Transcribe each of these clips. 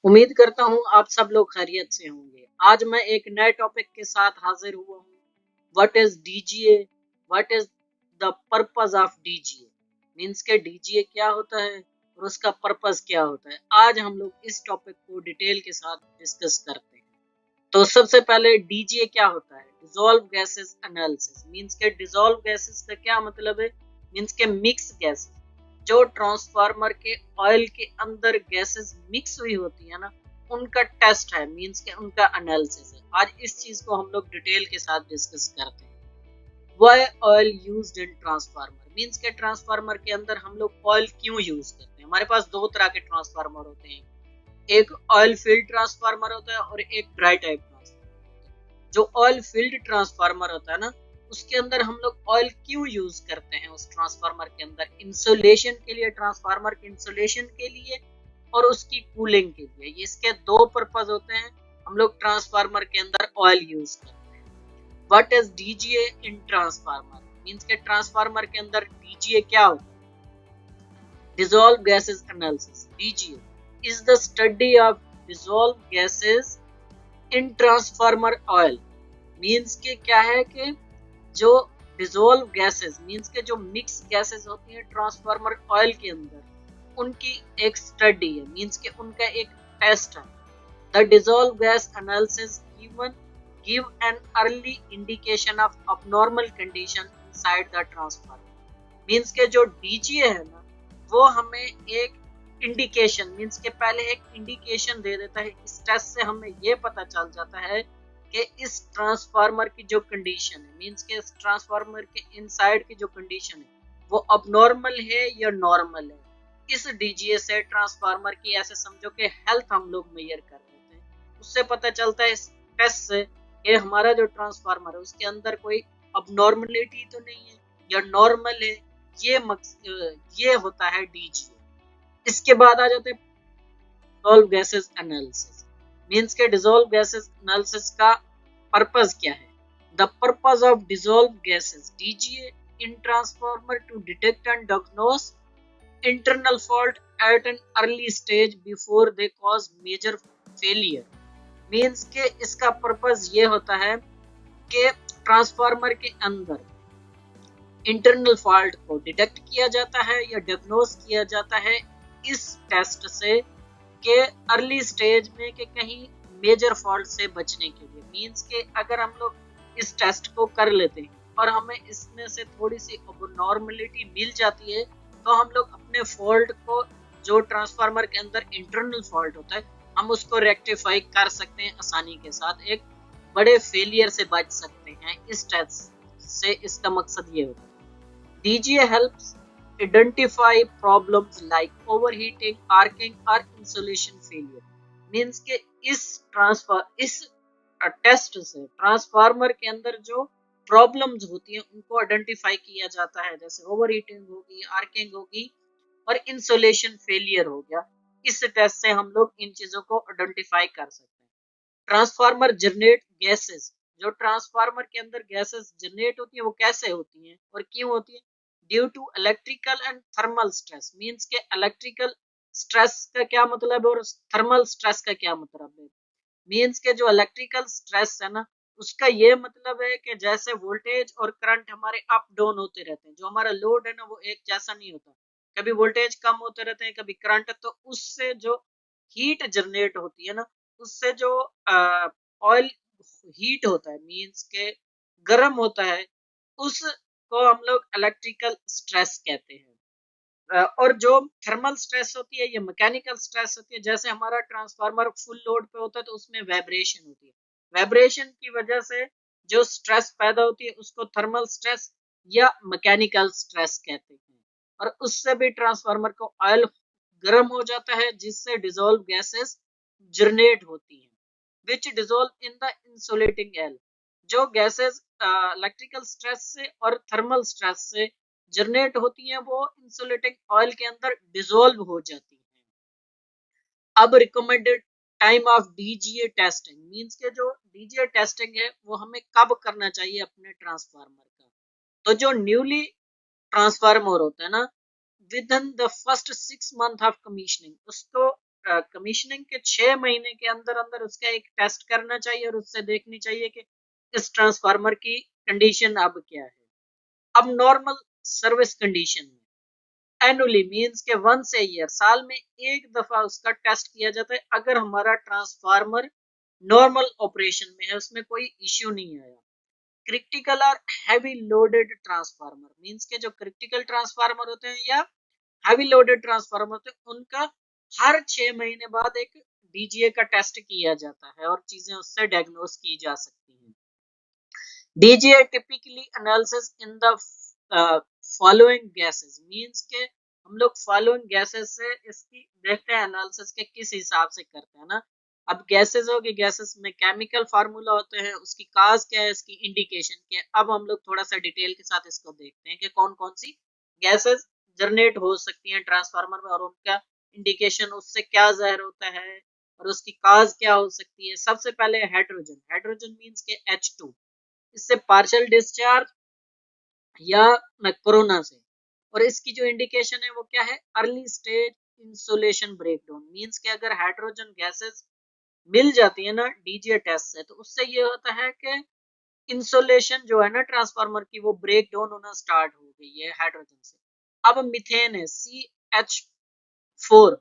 उम्मीद करता हूँ आप सब लोग खैरियत से होंगे। आज मैं एक नए टॉपिक के साथ हाजिर हुआ हूँ। What is DGA? What is the purpose of DGA? Means के डीजीए क्या होता है और उसका पर्पस क्या होता है। आज हम लोग इस टॉपिक को डिटेल के साथ डिस्कस करते हैं। तो सबसे पहले डीजीए क्या होता है? Dissolve gases analysis. मीन्स के डिसॉल्व गैसेस का क्या मतलब है? मीन्स के मिक्स गैसेस, जो ट्रांसफार्मर के ऑयल के अंदर गैसेस मिक्स हुई होती है ना, उनका टेस्ट है। मीन्स के उनका एनालिसिस है। आज इस चीज को हम लोग डिटेल के साथ डिस्कस करते हैं। Why oil used in transformer? Means के ट्रांसफार्मर के अंदर हम लोग ऑयल क्यों यूज करते हैं? हमारे पास दो तरह के ट्रांसफार्मर होते हैं। एक ऑयल फील्ड ट्रांसफार्मर होता है और एक ड्राई टाइप ट्रांसफार्मर। जो ऑयल फील्ड ट्रांसफार्मर होता है ना, उसके अंदर हम लोग ऑयल क्यों यूज करते हैं? उस ट्रांसफार्मर के अंदर इंसुलेशन के लिए, ट्रांसफार्मर के इंसुलेशन के लिए और उसकी कूलिंग के लिए। ये इसके दो पर्पज होते हैं। हम लोग ट्रांसफार्मर के अंदर ऑयल यूज करते हैं। What is DGA in transformer? Means के ट्रांसफार्मर के अंदर डीजीए क्या होता है? dissolved gases analysis. DGA is the study of dissolved gases in transformer oil. Means के क्या है कि जो डिसॉल्व गैसेस, मीन्स के जो मिक्स गैसेस होती हैं ट्रांसफार्मर ऑयल के अंदर, उनकी एक स्टडी है। मीन्स के उनका एक टेस्ट है। The dissolve gas analysis give an early indication of abnormal condition inside the transformer. Means के जो डीजीए है ना, वो हमें एक इंडिकेशन, मीन्स के पहले एक इंडिकेशन दे देता है। इस टेस्ट से हमें ये पता चल जाता है कि इस ट्रांसफार्मर की जो कंडीशन है, मीन्स के इस ट्रांसफार्मर के इनसाइड की जो कंडीशन है, वो अबनॉर्मल है या नॉर्मल है। इस डीजीए से ट्रांसफार्मर की ऐसे समझो कि हेल्थ हम लोग मेजर कर लेते हैं। उससे पता चलता है इस टेस्ट से कि हमारा जो ट्रांसफार्मर है उसके अंदर कोई अबनॉर्मलिटी तो नहीं है या नॉर्मल है। ये होता है डीजीए। इसके बाद आ जाते हैं डिसॉल्व गैसेस एनालिसिस। मींस के डिसॉल्व गैसेस एनालिसिस का पर्पस क्या है? The purpose of dissolve gases DGA in transformer to detect and diagnose internal fault at an early stage before they cause major failure. Means के इसका purpose ये होता है कि ट्रांसफार्मर के अंदर इंटरनल फॉल्ट को डिटेक्ट किया जाता है या डायग्नोस किया जाता है इस टेस्ट से के अर्ली स्टेज में कि कहीं मेजर फॉल्ट से बचने के लिए। मींस के अगर हम लोग इस टेस्ट को कर लेते हैं और हमें इसमें से थोड़ी सी अबनॉर्मलिटी मिल जाती है, तो हम लोग अपने फॉल्ट को, जो ट्रांसफार्मर के अंदर इंटरनल फॉल्ट होता है, हम उसको रेक्टिफाई कर सकते हैं आसानी के साथ। एक बड़े फेलियर से बच सकते हैं इस टेस्ट से। इसका मकसद ये होता है। DGA helps identify problems like overheating, arcing or insulation failure. Means के इस टेस्ट से ट्रांसफार्मर के अंदर जो प्रॉब्लम्स होती हैं उनको आइडेंटिफाई किया जाता है। जैसे ओवरहीटिंग होगी, आर्किंग होगी और इंसुलेशन फेलियर हो गया। इस टेस्ट से हम लोग इन चीजों को आइडेंटिफाई कर सकते हैं। Transformer generate gases. जो ट्रांसफार्मर के अंदर गैसेस जनरेट होती है वो कैसे होती हैं और क्यों होती है? Due to electrical and thermal stress. Means के इलेक्ट्रिकल स्ट्रेस का क्या मतलब है और थर्मल स्ट्रेस का क्या मतलब है? मींस के जो इलेक्ट्रिकल स्ट्रेस है ना, उसका ये मतलब है कि जैसे वोल्टेज और करंट हमारे अप डाउन होते रहते हैं, जो हमारा लोड है ना वो एक जैसा नहीं होता। कभी वोल्टेज कम होते रहते हैं, कभी करंट। तो उससे जो हीट जनरेट होती है ना, उससे जो ऑयल हीट होता है, मींस के गर्म होता है, उसको हम लोग इलेक्ट्रिकल स्ट्रेस कहते हैं। और जो थर्मल स्ट्रेस होती है ये मैकेनिकल स्ट्रेस होती है। जैसे हमारा ट्रांसफार्मर फुल लोड पे होता है तो उसमें वाइब्रेशन होती है। वाइब्रेशन की वजह से जो स्ट्रेस पैदा होती है उसको थर्मल स्ट्रेस या मैकेनिकल स्ट्रेस कहते हैं। और उससे भी ट्रांसफार्मर को ऑयल गर्म हो जाता है, जिससे डिसॉल्व गैसेस जनरेट होती हैं, which dissolve in the insulating air. जो गैसेस इलेक्ट्रिकल स्ट्रेस से और थर्मल स्ट्रेस से जनरेट होती हैं वो इंसुलेटिंग ऑयल के अंदर डिसॉल्व हो जाती हैं। अब recommended time of DGA testing. Means के जो डीजीए टेस्टिंग है वो हमें कब करना चाहिए अपने ट्रांसफार्मर का? तो जो न्यूली ट्रांसफार्मर होता है ना, with in the first 6 month of commissioning, उसको कमीशनिंग के 6 महीने के अंदर अंदर उसका एक टेस्ट करना चाहिए और उससे देखनी चाहिए कि इस ट्रांसफार्मर की कंडीशन अब क्या है। अब नॉर्मल सर्विस कंडीशन में एनुअली मींस के वंस ए ईयर, साल में एक दफा उसका टेस्ट किया जाता है। अगर हमारा ट्रांसफार्मर नॉर्मल ऑपरेशन में है, उसमें कोई इश्यू नहीं आया। क्रिटिकल और हैवी लोडेड ट्रांसफार्मर मींस के जो क्रिटिकल ट्रांसफार्मर होते हैं या हैवी लोडेड ट्रांसफार्मर होते हैं, उनका हर 6 महीने बाद एक डीजीए का टेस्ट किया जाता है और चीजें उससे डायग्नोस की जा सकती हैं। DGA typically analysis in the following gases means के हम लोग फॉलोइंग गैसेस से इसकी देखते हैं एनालिसिस के किस हिसाब से करते हैं ना। अब गैसेस होगी, गैसेस में केमिकल फार्मूला होते हैं, उसकी काज क्या है, इसकी इंडिकेशन क्या है। अब हम लोग थोड़ा सा डिटेल के साथ इसको देखते हैं कि कौन कौन सी गैसेस जनरेट हो सकती हैं ट्रांसफार्मर में और उनका इंडिकेशन उससे क्या जाहिर होता है और उसकी काज क्या हो सकती है। सबसे पहले हाइड्रोजन, हाइड्रोजन मींस के H2, इससे पार्शियल डिस्चार्ज या कोरोना से। और इसकी जो इंडिकेशन है वो क्या है, early stage insulation breakdown means के अगर हाइड्रोजन गैसेस मिल जाती है ना डीजीए टेस्ट से, तो उससे ये होता है कि इंसुलेशन जो है ना ट्रांसफार्मर की वो ब्रेक डाउन होना स्टार्ट हो गई है हाइड्रोजन से। अब मीथेन है CH4,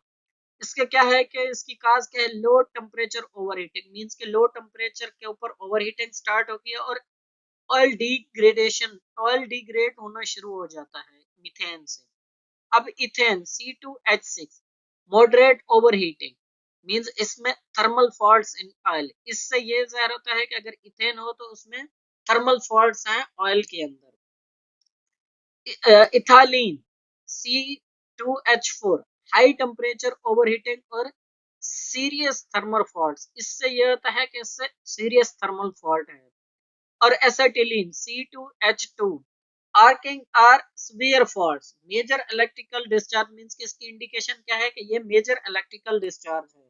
इसके क्या है कि इसकी काज क्या है, लो टेम्परेचर ओवरहीटिंग मींस के लो टेम्परेचर के ऊपर ओवरहीटिंग स्टार्ट हो गई है और ऑयल डिग्रेडेशन, ऑयल डिग्रेड होना शुरू हो जाता है मीथेन से। अब ethane C2H6, moderate overheating means इसमें थर्मल फॉल्ट्स इन ऑयल, इससे ये जाहिर होता है कि अगर इथेन हो तो उसमें थर्मल फॉल्ट्स हैं ऑयल के अंदर। इथालीन C2H4, हाई टेम्परेचर ओवरहीटिंग और सीरियस थर्मल फॉल्ट्स, इससे ये होता है कि इससे सीरियस थर्मल फॉल्ट है। और acetylene C2H2, arcing or severe faults, major electrical discharge means कि इसकी इंडिकेशन क्या है कि ये मेजर इलेक्ट्रिकल डिस्चार्ज है।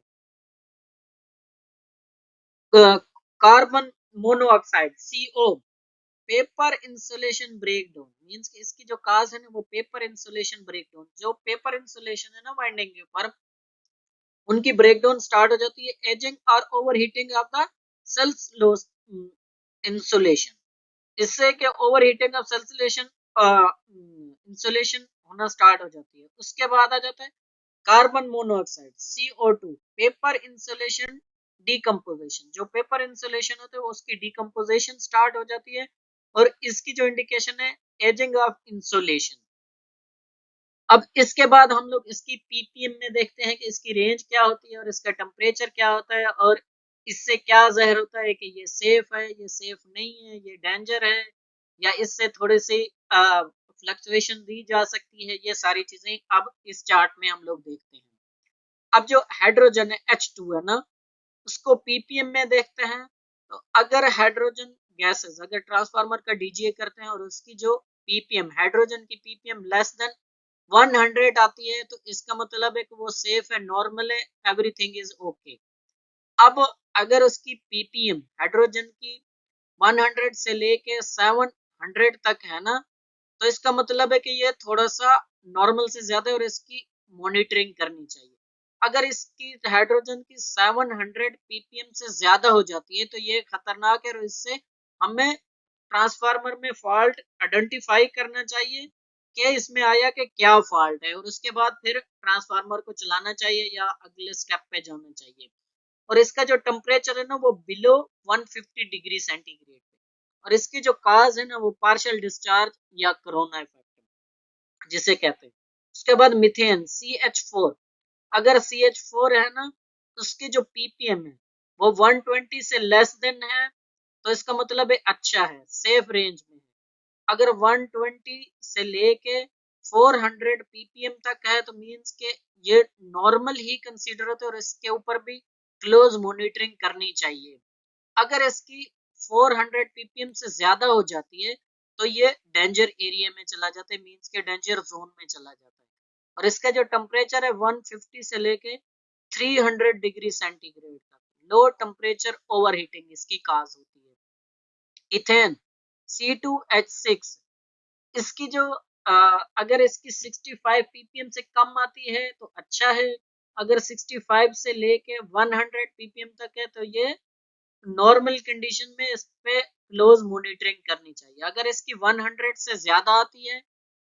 Carbon monoxide CO, paper insulation breakdown means कि इसकी जो काज है ना वो पेपर इंसुलेशन ब्रेकडाउन, जो पेपर इंसुलेशन है ना वाइंडिंग के ऊपर, उनकी ब्रेकडाउन स्टार्ट हो जाती है। एजिंग और overheating of the cellulose insulation, इससे क्या ओवरहीटिंग ऑफ सेल्सुलेशन इंसुलेशन होना स्टार्ट हो जाती है। उसके बाद आ जाता है carbon monoxide CO2, paper insulation decomposition, जो पेपर इंसुलेशन होते हैं उसकी डीकम्पोजिशन स्टार्ट हो जाती है और इसकी जो इंडिकेशन है एजिंग ऑफ इंसुलेशन। अब इसके बाद हम लोग इसकी पीपीएम में देखते हैं कि इसकी रेंज क्या होती है और इसका टेम्परेचर क्या होता है और इससे क्या जाहिर होता है कि ये सेफ है, ये सेफ नहीं है, ये डेंजर है या इससे थोड़ी सी फ्लक्चुएशन दी जा सकती है। ये सारी चीजें अब इस चार्ट में हम लोग देखते हैं। अब जो हाइड्रोजन है H2 है ना, उसको पीपीएम में देखते हैं। तो अगर हाइड्रोजन गैसेस अगर ट्रांसफार्मर का डीजीए करते हैं और उसकी जो पीपीएम हाइड्रोजन की पीपीएम लेस देन 100 आती है तो इसका मतलब है कि वो सेफ है, नॉर्मल है, एवरीथिंग इज ओके। अब अगर उसकी पीपीएम हाइड्रोजन की 100 से लेके 700 तक है ना, तो इसका मतलब है कि ये थोड़ा सा नॉर्मल से ज्यादा है और इसकी मॉनिटरिंग करनी चाहिए। अगर इसकी हाइड्रोजन की 700 पीपीएम से ज्यादा हो जाती है तो ये खतरनाक है और इससे हमें ट्रांसफार्मर में फॉल्ट आइडेंटिफाई करना चाहिए कि इसमें आया कि क्या फॉल्ट है और उसके बाद फिर ट्रांसफार्मर को चलाना चाहिए या अगले स्टेप पे जाना चाहिए। और इसका जो टेम्परेचर है ना वो बिलो 150 डिग्री सेंटीग्रेड और इसकी जो काज है ना वो पार्शियल डिस्चार्ज या कोरोना इफेक्ट जिसे कहते हैं। उसके बाद मिथेन CH4, अगर CH4 है ना तो उसकी जो पीपीएम है वो 120 से लेस देन है तो इसका मतलब है अच्छा है, सेफ रेंज में है। अगर 120 से लेके 400 पीपीएम तक है तो मींस के ये नॉर्मल ही कंसीडर होता है और इसके ऊपर भी क्लोज मॉनिटरिंग करनी चाहिए। अगर इसकी 400 पीपीएम से ज्यादा हो जाती है तो ये डेंजर एरिया में चला जाता है, मींस के डेंजर जोन में चला जाता है। और इसका जो टेम्परेचर है 150 से लेके 300 डिग्री सेंटीग्रेड तक, लो टेम्परेचर ओवरहीटिंग इसकी काज होती है। इथेन C2H6, इसकी जो अगर इसकी 65 पीपीएम से कम आती है तो अच्छा है, अगर 65 से लेके 100 ppm तक है तो ये नॉर्मल कंडीशन में इस पे क्लोज मॉनिटरिंग करनी चाहिए। अगर इसकी 100 से ज्यादा आती है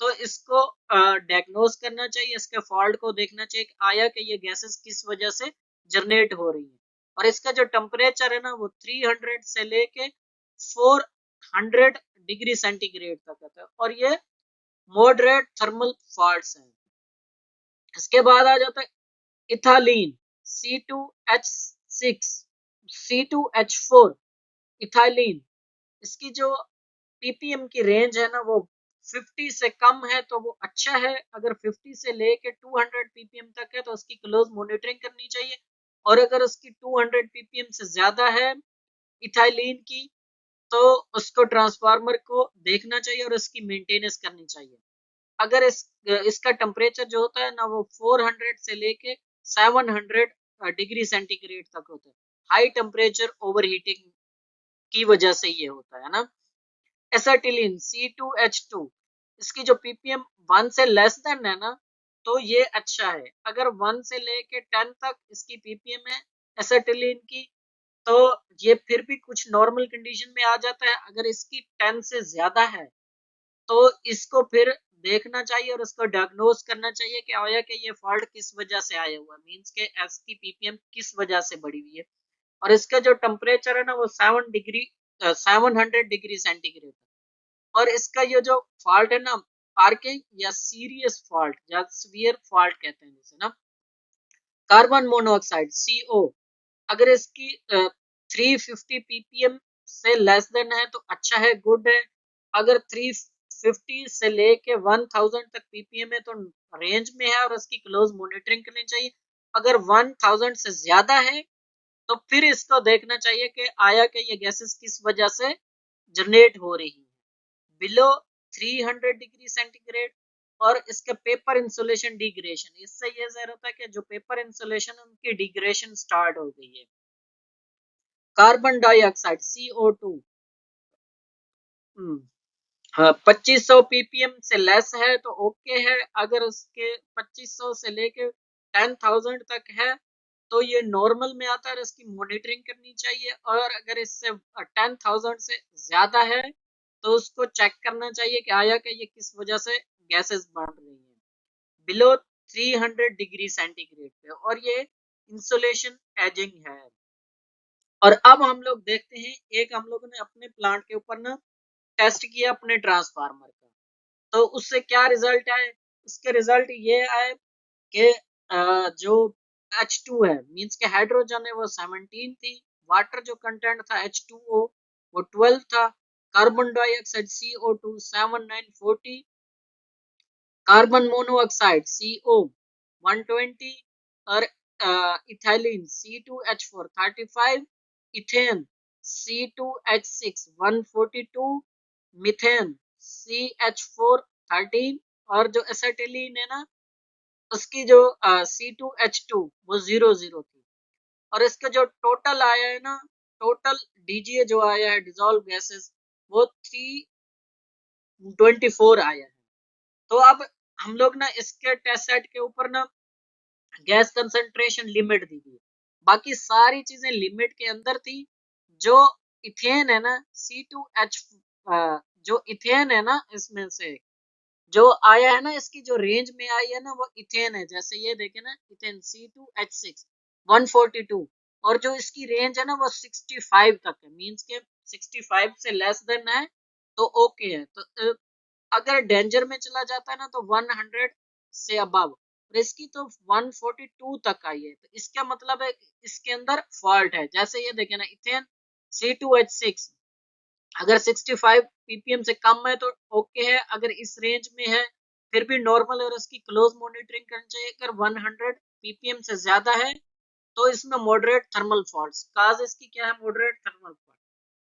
तो इसको डायग्नोज करना चाहिए, इसके फॉल्ट को देखना चाहिए कि आया कि ये गैसेस किस वजह से जनरेट हो रही है। और इसका जो टेम्परेचर है ना वो 300 से लेके 400 डिग्री सेंटीग्रेड तक है और ये मॉडरेट थर्मल फॉल्ट्स हैं। इसके बाद आ जाता है इथालीन C2H6 C2H4 इथालीन। इसकी जो पीपीएम की रेंज है ना वो 50 से कम है तो वो अच्छा है। अगर 50 से लेके 200 पीपीएम तक है तो उसकी क्लोज मॉनिटरिंग करनी चाहिए। और अगर उसकी 200 पीपीएम से ज्यादा है इथाइलिन की तो उसको ट्रांसफार्मर को देखना चाहिए और उसकी मेंटेनेंस करनी चाहिए। अगर इसका टेम्परेचर जो होता है ना वो 400 से लेके 700 डिग्री सेंटीग्रेड तक होता है। हाई टेम्परेचर ओवरहीटिंग की वजह से ये होता है ना। एसेटिलीन C2H2 इसकी जो पीपीएम 1 से लेस देन है ना तो ये अच्छा है। अगर 1 से लेके 10 तक इसकी पीपीएम है एसेटिलीन की तो ये फिर भी कुछ नॉर्मल कंडीशन में आ जाता है। अगर इसकी 10 से ज्यादा है तो इसको फिर देखना चाहिए और उसको डायग्नोज करना चाहिए कि आया कि ये फॉल्ट किस वजह से आया हुआ, मींस के एस की पीपीएम किस वजह से बढ़ी हुई है। और इसका जो टेम्परेचर है ना वो 700 डिग्री सेंटीग्रेड। और इसका ये जो फॉल्ट है ना आर्किंग या सीरियस फॉल्ट या सीवियर फॉल्ट कहते हैं जैसे ना कार्बन मोनोऑक्साइड CO अगर इसकी 350 ppm से लेस देन है तो अच्छा है, गुड है। अगर 350 से लेके 1000 तक ppm है तो रेंज में है और उसकी क्लोज मॉनिटरिंग करनी चाहिए। अगर 1000 से ज्यादा है तो फिर इसको देखना चाहिए कि आया कि ये गैसेस किस वजह से जनरेट हो रही है। बिलो 300 डिग्री सेंटीग्रेड और इसका पेपर इंसुलेशन डिग्रेडेशन, इससे ये जहर होता है कि जो पेपर इंसुलेशन उनकी डिग्रेडेशन स्टार्ट हो गई है। कार्बन डाइऑक्साइड CO2 हाँ 2500 ppm से लेस है तो ओके है। अगर उसके 2500 से लेके 10,000 तक है तो ये नॉर्मल में आता है, इसकी मॉनिटरिंग करनी चाहिए। और अगर इससे 10,000 से ज्यादा है तो उसको चेक करना चाहिए कि आया कि ये किस वजह से गैसेस बढ़ रही है बिलो 300 डिग्री सेंटीग्रेड पे। और ये इंसुलेशन एजिंग है। और अब हम लोग देखते हैं एक हम लोगों ने अपने प्लांट के ऊपर ना टेस्ट किया अपने ट्रांसफार्मर का, तो उससे क्या रिजल्ट आए। उसके रिजल्ट ये आए कि जो H2 है मींस के हाइड्रोजन है वो 17 थी, वाटर जो कंटेंट था H2O वो 12 था, carbon dioxide CO2 7940, carbon monoxide CO 120 और ethylene C2H4 35, ethane C2H6 142, methane CH4 13 और जो एसेटिलीन है ना उसकी जो C2H2 वो 00 थी। और इसका जो टोटल आया है ना टोटल डीजीए जो आया है डिजोल्व गैसेस वो 324 आया है। तो अब हम लोग ना इसके टेस्ट सेट के ऊपर ना गैस कंसंट्रेशन लिमिट दी थी, बाकी सारी चीजें लिमिट के अंदर थी। जो इथेन है ना C2H जो इथेन है ना इसमें से जो आया है ना इसकी जो रेंज में आई है ना वो इथेन है। जैसे ये देखे ना इथेन C2H6 142 और जो इसकी रेंज है ना वो 65 तक है, मींस के 65 से लेस देन है तो ओके है। तो अगर डेंजर में चला जाता है ना तो 100 से अबव और इसकी तो 142 तक आई है तो इसका मतलब है इसके अंदर फॉल्ट है। जैसे ये देखे ना इथेन C2H6 अगर 65 ppm से कम है तो ओके है, अगर इस रेंज में है फिर भी नॉर्मल और उसकी क्लोज मॉनिटरिंग करनी चाहिए। अगर 100 ppm से ज्यादा है तो इसमें मॉडरेट थर्मल फॉल्ट्स, काज इसकी क्या है मॉडरेट थर्मल फॉल्ट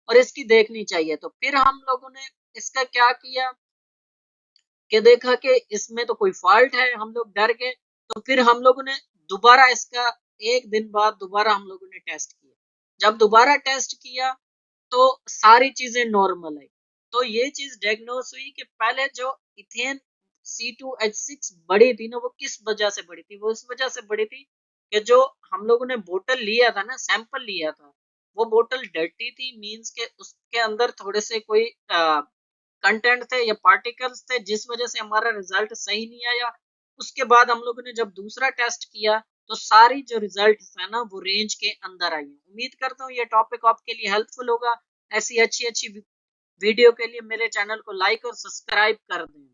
और इसकी देखनी चाहिए। तो फिर हम लोगों ने इसका क्या किया कि देखा कि इसमें तो कोई फॉल्ट है, हम लोग डर गए। तो फिर हम लोगों ने दोबारा इसका एक दिन बाद दोबारा हम लोगों ने टेस्ट किया। जब दोबारा टेस्ट किया तो सारी चीजें नॉर्मल है। तो ये चीज डायग्नोस हुई कि पहले जो इथेन C2H6 बढ़ी थी ना वो किस वजह से बढ़ी थी, वो इस वजह से बढ़ी थी कि जो हम लोगों ने बोतल लिया था ना, सैंपल लिया था, वो बोतल डर्टी थी, मीन्स के उसके अंदर थोड़े से कोई कंटेंट थे या पार्टिकल्स थे, जिस वजह से हमारा रिजल्ट सही नहीं आया। उसके बाद हम लोगों ने जब दूसरा टेस्ट किया तो सारी जो रिजल्ट है ना वो रेंज के अंदर आई। उम्मीद करता हूँ ये टॉपिक आपके लिए हेल्पफुल होगा। ऐसी अच्छी अच्छी वीडियो के लिए मेरे चैनल को लाइक और सब्सक्राइब कर दें।